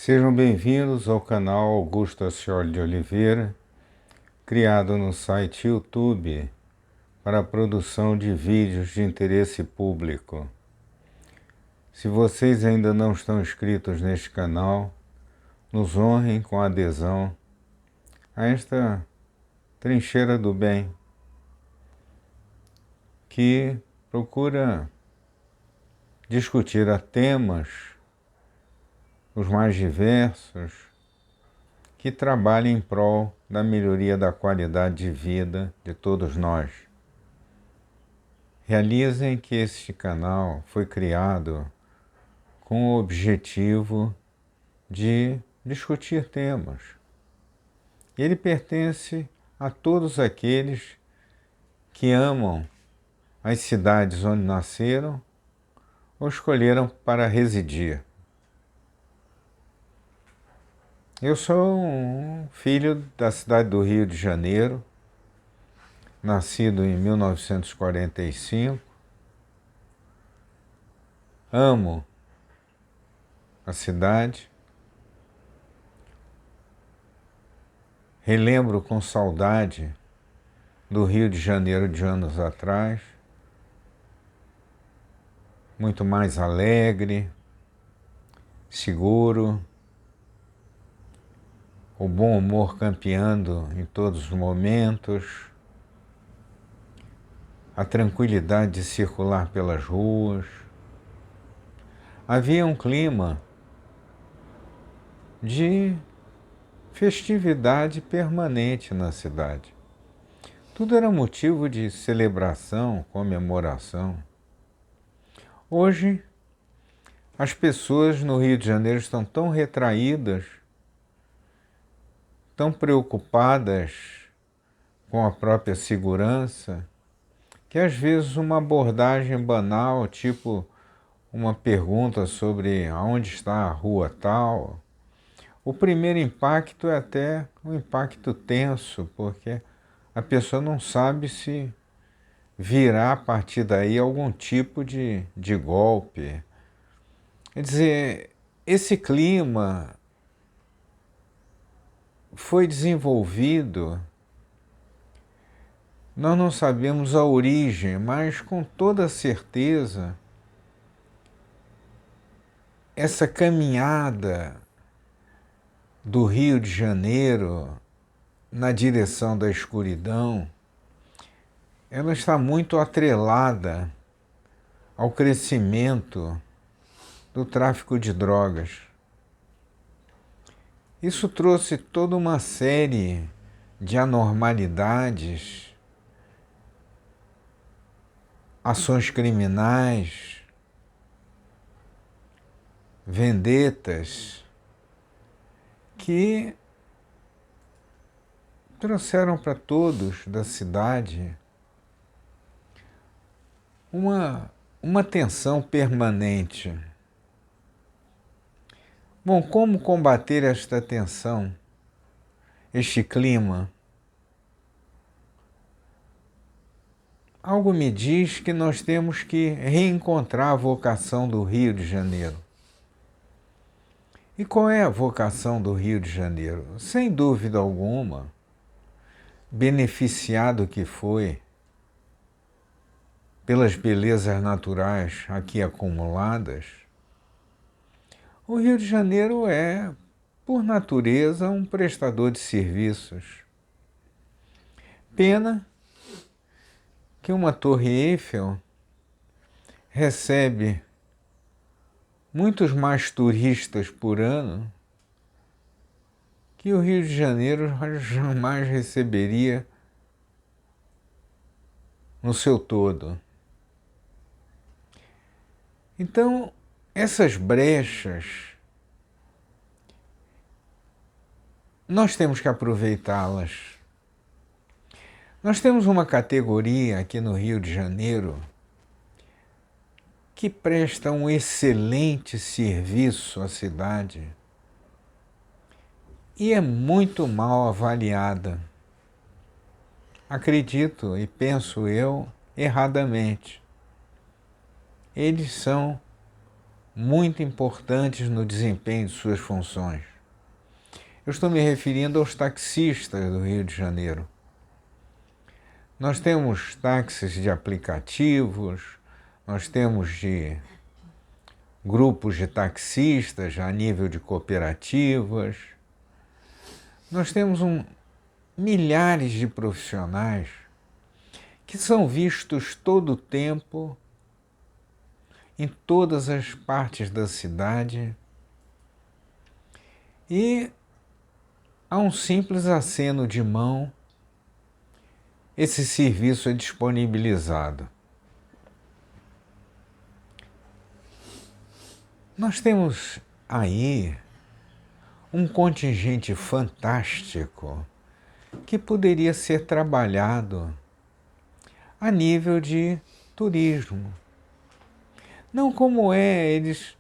Sejam bem-vindos ao canal Augusto Ascioli de Oliveira, criado no site YouTube para a produção de vídeos de interesse público. Se vocês ainda não estão inscritos neste canal, nos honrem com a adesão a esta trincheira do bem, que procura discutir temas os mais diversos, que trabalhem em prol da melhoria da qualidade de vida de todos nós. Realizem que este canal foi criado com o objetivo de discutir temas. Ele pertence a todos aqueles que amam as cidades onde nasceram ou escolheram para residir. Eu sou um filho da cidade do Rio de Janeiro, nascido em 1945. Amo a cidade. Relembro com saudade do Rio de Janeiro de anos atrás, muito mais alegre, seguro, o bom humor campeando em todos os momentos, a tranquilidade de circular pelas ruas. Havia um clima de festividade permanente na cidade. Tudo era motivo de celebração, comemoração. Hoje, as pessoas no Rio de Janeiro estão tão retraídas, tão preocupadas com a própria segurança, que às vezes uma abordagem banal, tipo uma pergunta sobre aonde está a rua tal, o primeiro impacto é até um impacto tenso, porque a pessoa não sabe se virá a partir daí algum tipo de golpe. Quer dizer, esse clima foi desenvolvido, nós não sabemos a origem, mas com toda certeza essa caminhada do Rio de Janeiro na direção da escuridão, ela está muito atrelada ao crescimento do tráfico de drogas. Isso trouxe toda uma série de anormalidades, ações criminais, vendetas, que trouxeram para todos da cidade uma tensão permanente. Bom, como combater esta tensão, este clima? Algo me diz que nós temos que reencontrar a vocação do Rio de Janeiro. E qual é a vocação do Rio de Janeiro? Sem dúvida alguma, beneficiado que foi pelas belezas naturais aqui acumuladas, o Rio de Janeiro é, por natureza, um prestador de serviços. Pena que uma Torre Eiffel recebe muitos mais turistas por ano que o Rio de Janeiro jamais receberia no seu todo. Então, essas brechas, nós temos que aproveitá-las. Nós temos uma categoria aqui no Rio de Janeiro que presta um excelente serviço à cidade e é muito mal avaliada. Acredito e penso eu erradamente. Eles são muito importantes no desempenho de suas funções. Eu estou me referindo aos taxistas do Rio de Janeiro. Nós temos táxis de aplicativos, nós temos de grupos de taxistas a nível de cooperativas. Nós temos milhares de profissionais que são vistos todo o tempo, em todas as partes da cidade, e a um simples aceno de mão, esse serviço é disponibilizado. Nós temos aí um contingente fantástico que poderia ser trabalhado a nível de turismo. Não como eles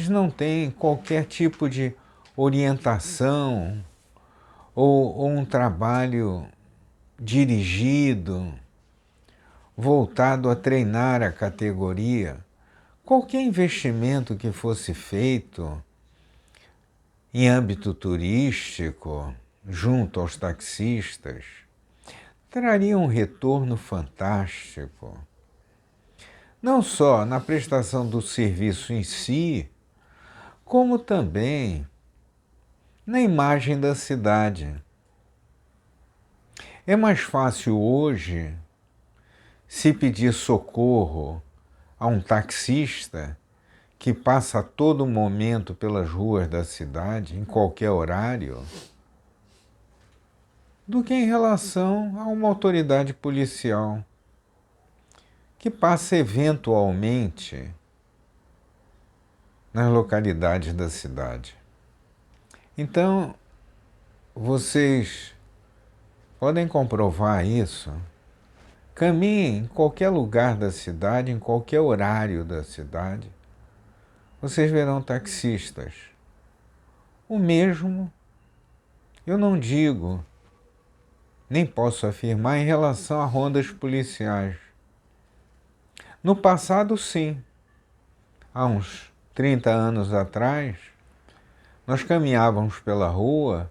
não têm qualquer tipo de orientação ou um trabalho dirigido, voltado a treinar a categoria. Qualquer investimento que fosse feito em âmbito turístico, junto aos taxistas, traria um retorno fantástico. Não só na prestação do serviço em si, como também na imagem da cidade. É mais fácil hoje se pedir socorro a um taxista que passa a todo momento pelas ruas da cidade, em qualquer horário, do que em relação a uma autoridade policial que passa eventualmente nas localidades da cidade. Então, vocês podem comprovar isso. Caminhem em qualquer lugar da cidade, em qualquer horário da cidade, vocês verão taxistas. O mesmo, eu não digo, nem posso afirmar em relação a rondas policiais. No passado, sim. Há uns 30 anos atrás, nós caminhávamos pela rua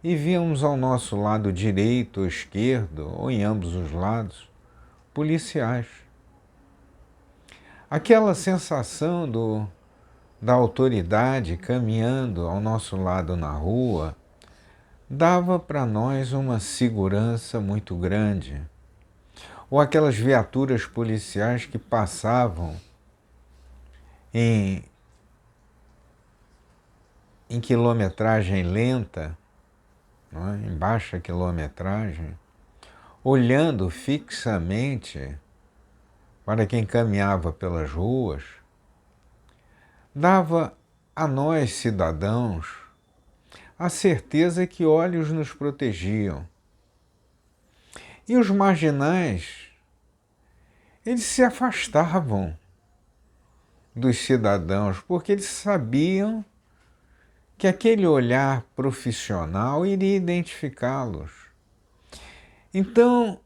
e víamos ao nosso lado direito ou esquerdo, ou em ambos os lados, policiais. Aquela sensação da autoridade caminhando ao nosso lado na rua dava para nós uma segurança muito grande. Ou aquelas viaturas policiais que passavam em quilometragem lenta, não é? Em baixa quilometragem, olhando fixamente para quem caminhava pelas ruas, dava a nós, cidadãos, a certeza que olhos nos protegiam. E os marginais, eles se afastavam dos cidadãos, porque eles sabiam que aquele olhar profissional iria identificá-los. Então,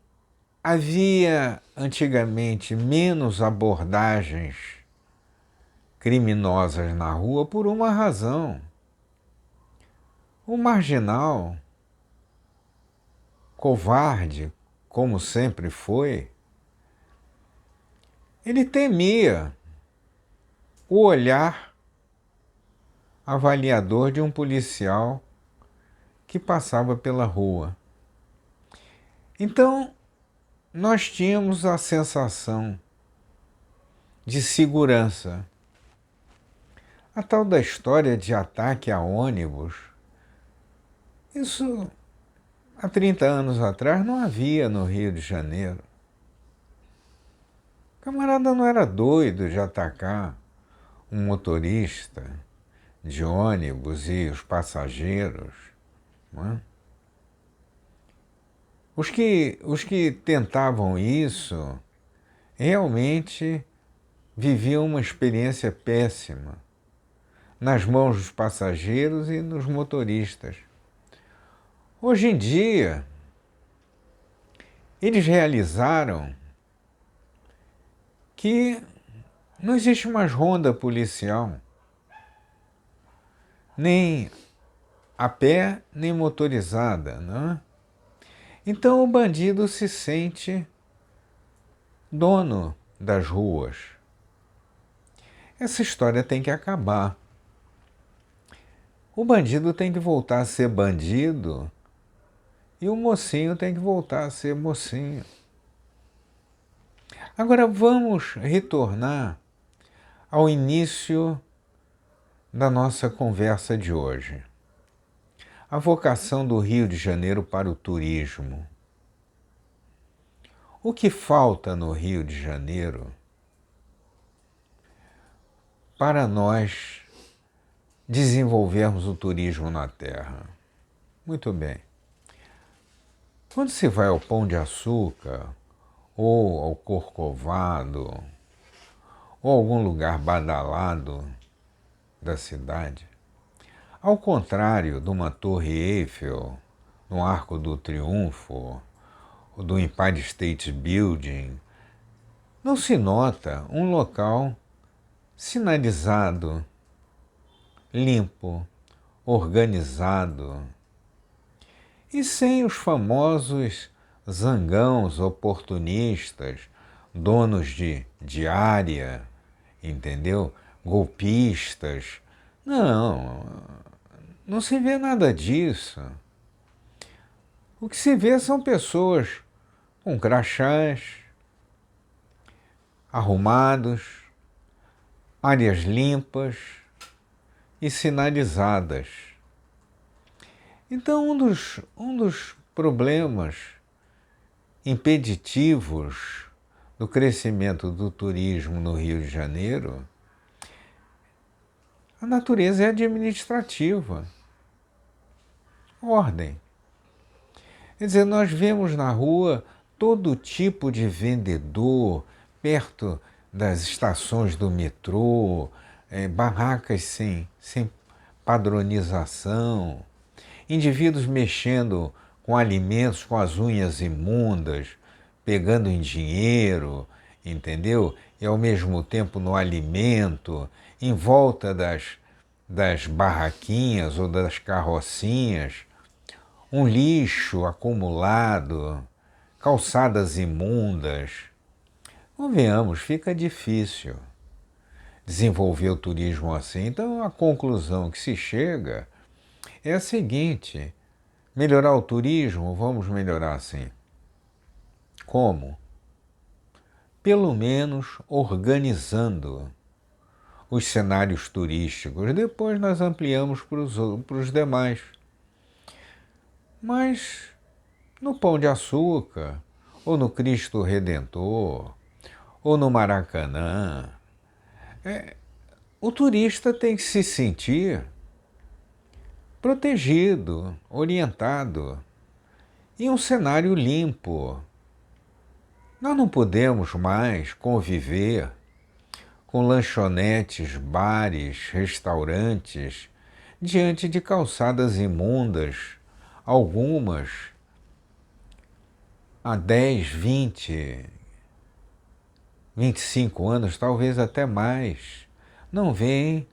havia antigamente menos abordagens criminosas na rua por uma razão. O marginal, covarde, como sempre foi, ele temia o olhar avaliador de um policial que passava pela rua. Então, nós tínhamos a sensação de segurança. A tal da história de ataque a ônibus, isso há 30 anos atrás não havia no Rio de Janeiro. O camarada não era doido de atacar um motorista de ônibus e os passageiros. Não é? Os que tentavam isso realmente viviam uma experiência péssima nas mãos dos passageiros e nos motoristas. Hoje em dia, eles realizaram que não existe mais ronda policial. nem a pé, nem motorizada, né? Então o bandido se sente dono das ruas. Essa história tem que acabar. O bandido tem que voltar a ser bandido e o mocinho tem que voltar a ser mocinho. Agora vamos retornar ao início da nossa conversa de hoje. A vocação do Rio de Janeiro para o turismo. O que falta no Rio de Janeiro para nós desenvolvermos o turismo na Terra? Muito bem. Quando se vai ao Pão de Açúcar, ou ao Corcovado, ou algum lugar badalado da cidade, ao contrário de uma Torre Eiffel, no Arco do Triunfo, ou do Empire State Building, não se nota um local sinalizado, limpo, organizado, e sem os famosos zangãos oportunistas, donos de área, entendeu? Golpistas. Não, não se vê nada disso. O que se vê são pessoas com crachás, arrumados, áreas limpas e sinalizadas. Então, um dos problemas impeditivos do crescimento do turismo no Rio de Janeiro, a natureza é administrativa. Ordem. Quer dizer, nós vemos na rua todo tipo de vendedor perto das estações do metrô, barracas sem padronização, indivíduos mexendo com alimentos com as unhas imundas, pegando em dinheiro, entendeu? E ao mesmo tempo no alimento, em volta das barraquinhas ou das carrocinhas, um lixo acumulado, calçadas imundas. Convenhamos, fica difícil desenvolver o turismo assim. Então a conclusão que se chega é a seguinte: melhorar o turismo, vamos melhorar assim. Como? Pelo menos organizando os cenários turísticos. Depois nós ampliamos para os demais. Mas no Pão de Açúcar, ou no Cristo Redentor, ou no Maracanã, o turista tem que se sentir protegido, orientado, em um cenário limpo. Nós não podemos mais conviver com lanchonetes, bares, restaurantes, diante de calçadas imundas, algumas há 10, 20, 25 anos, talvez até mais, não veem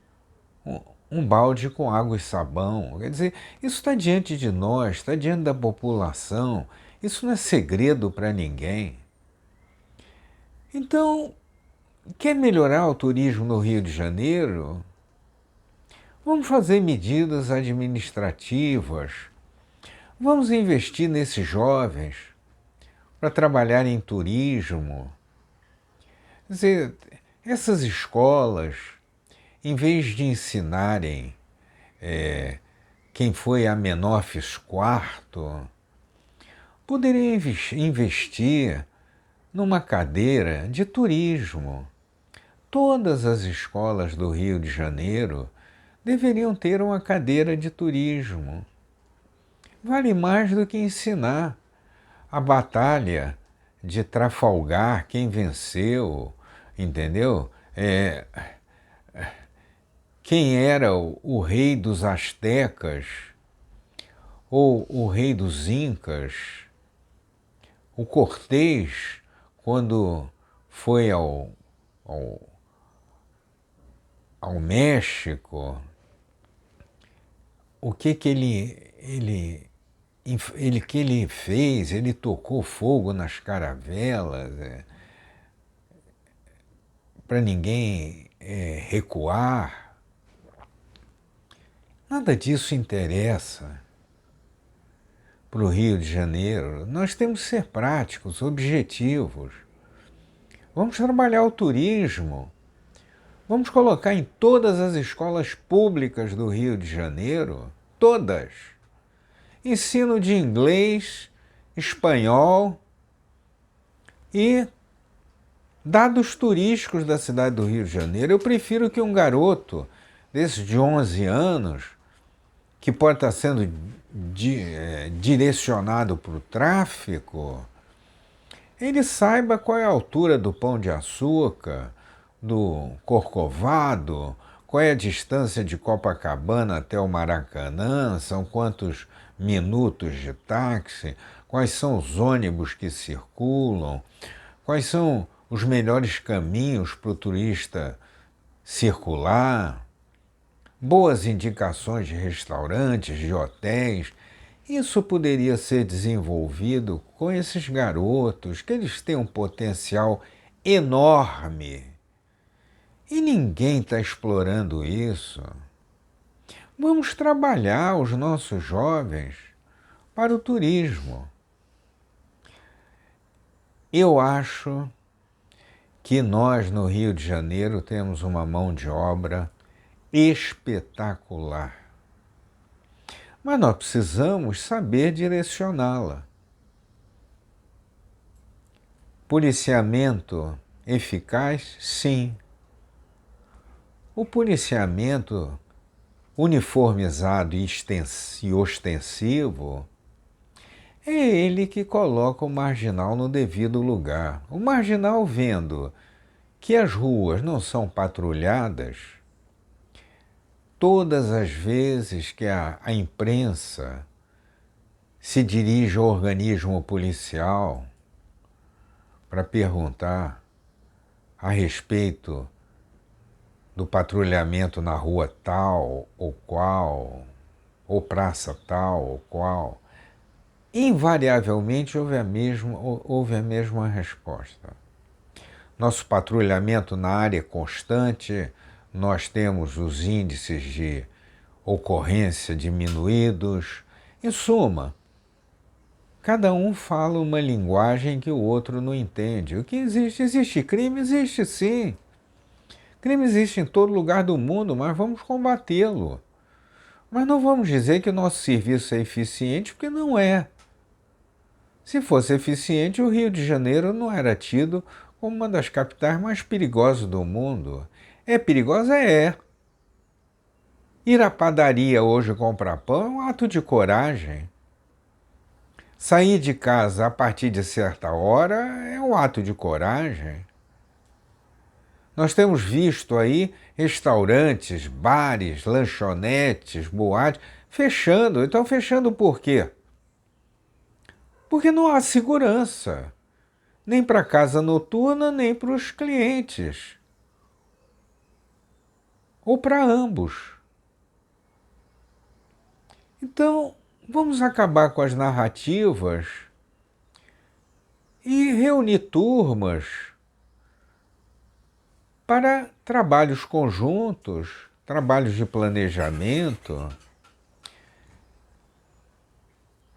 um balde com água e sabão. Quer dizer, isso está diante de nós, está diante da população, isso não é segredo para ninguém. Então, quer melhorar o turismo no Rio de Janeiro? Vamos fazer medidas administrativas, vamos investir nesses jovens para trabalhar em turismo. Quer dizer, essas escolas, em vez de ensinarem quem foi Amenófis IV, poderiam investir numa cadeira de turismo. Todas as escolas do Rio de Janeiro deveriam ter uma cadeira de turismo. Vale mais do que ensinar a batalha de Trafalgar, quem venceu, entendeu? Quem era o rei dos astecas ou o rei dos incas, o Cortés, quando foi ao México, o que que ele fez, ele tocou fogo nas caravelas, para ninguém recuar. Nada disso interessa para o Rio de Janeiro. Nós temos que ser práticos, objetivos. Vamos trabalhar o turismo. Vamos colocar em todas as escolas públicas do Rio de Janeiro, todas, ensino de inglês, espanhol e dados turísticos da cidade do Rio de Janeiro. Eu prefiro que um garoto desses de 11 anos, que pode estar sendo direcionado para o tráfico, ele saiba qual é a altura do Pão de Açúcar, do Corcovado, qual é a distância de Copacabana até o Maracanã, são quantos minutos de táxi, quais são os ônibus que circulam, quais são os melhores caminhos para o turista circular, boas indicações de restaurantes, de hotéis. Isso poderia ser desenvolvido com esses garotos, que eles têm um potencial enorme. E ninguém está explorando isso. Vamos trabalhar os nossos jovens para o turismo. Eu acho que nós no Rio de Janeiro temos uma mão de obra espetacular. Mas nós precisamos saber direcioná-la. Policiamento eficaz? Sim. O policiamento uniformizado e ostensivo é ele que coloca o marginal no devido lugar. O marginal, vendo que as ruas não são patrulhadas, todas as vezes que a imprensa se dirige ao organismo policial para perguntar a respeito do patrulhamento na rua tal ou qual, ou praça tal ou qual, invariavelmente houve a mesma resposta. Nosso patrulhamento na área é constante, nós temos os índices de ocorrência diminuídos. Em suma, cada um fala uma linguagem que o outro não entende. O que existe? Existe crime? Existe sim. Crime existe em todo lugar do mundo, mas vamos combatê-lo. Mas não vamos dizer que o nosso serviço é eficiente, porque não é. Se fosse eficiente, o Rio de Janeiro não era tido como uma das capitais mais perigosas do mundo. É perigosa? É. Ir à padaria hoje comprar pão é um ato de coragem. Sair de casa a partir de certa hora é um ato de coragem. Nós temos visto aí restaurantes, bares, lanchonetes, boates fechando. Então, fechando por quê? Porque não há segurança, nem para a casa noturna, nem para os clientes. Ou para ambos. Então, vamos acabar com as narrativas e reunir turmas para trabalhos conjuntos, trabalhos de planejamento,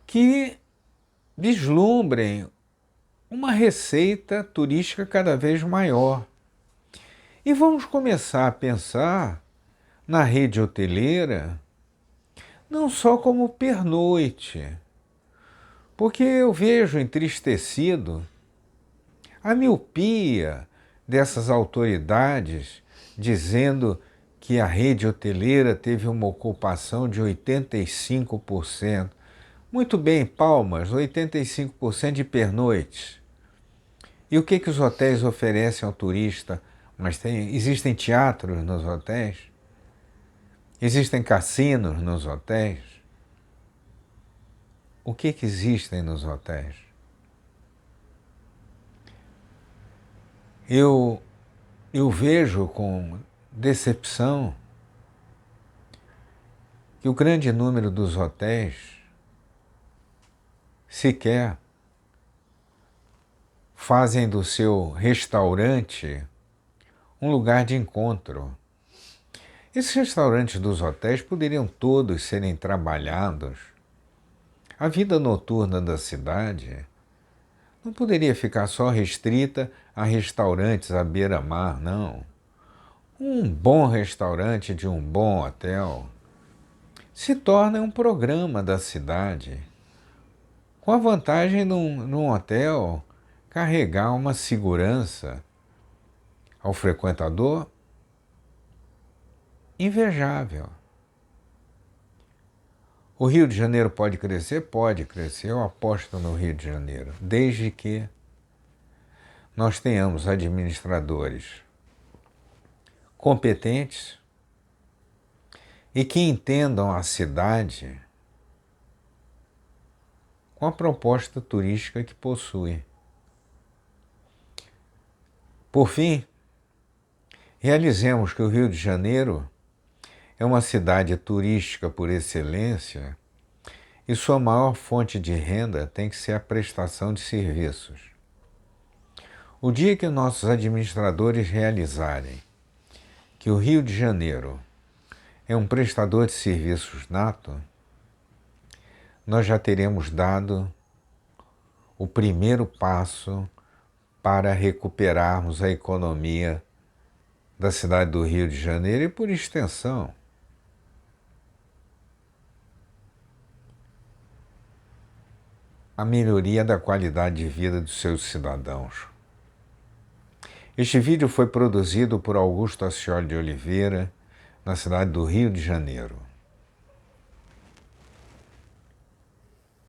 que vislumbrem uma receita turística cada vez maior. E vamos começar a pensar na rede hoteleira não só como pernoite, porque eu vejo entristecido a miopia dessas autoridades dizendo que a rede hoteleira teve uma ocupação de 85%. Muito bem, palmas, 85% de pernoites. E o que os hotéis oferecem ao turista? Mas existem teatros nos hotéis? Existem cassinos nos hotéis? O que existem nos hotéis? Eu vejo com decepção que o grande número dos hotéis sequer fazem do seu restaurante um lugar de encontro. Esses restaurantes dos hotéis poderiam todos serem trabalhados. A vida noturna da cidade não poderia ficar só restrita a restaurantes à beira-mar, não. Um bom restaurante de um bom hotel se torna um programa da cidade, com a vantagem num hotel carregar uma segurança ao frequentador invejável. O Rio de Janeiro pode crescer? Pode crescer, eu aposto no Rio de Janeiro, desde que nós tenhamos administradores competentes e que entendam a cidade com a proposta turística que possui. Por fim, realizemos que o Rio de Janeiro é uma cidade turística por excelência e sua maior fonte de renda tem que ser a prestação de serviços. O dia que nossos administradores realizarem que o Rio de Janeiro é um prestador de serviços nato, nós já teremos dado o primeiro passo para recuperarmos a economia da cidade do Rio de Janeiro e, por extensão, a melhoria da qualidade de vida dos seus cidadãos. Este vídeo foi produzido por Augusto Ascioli de Oliveira, na cidade do Rio de Janeiro.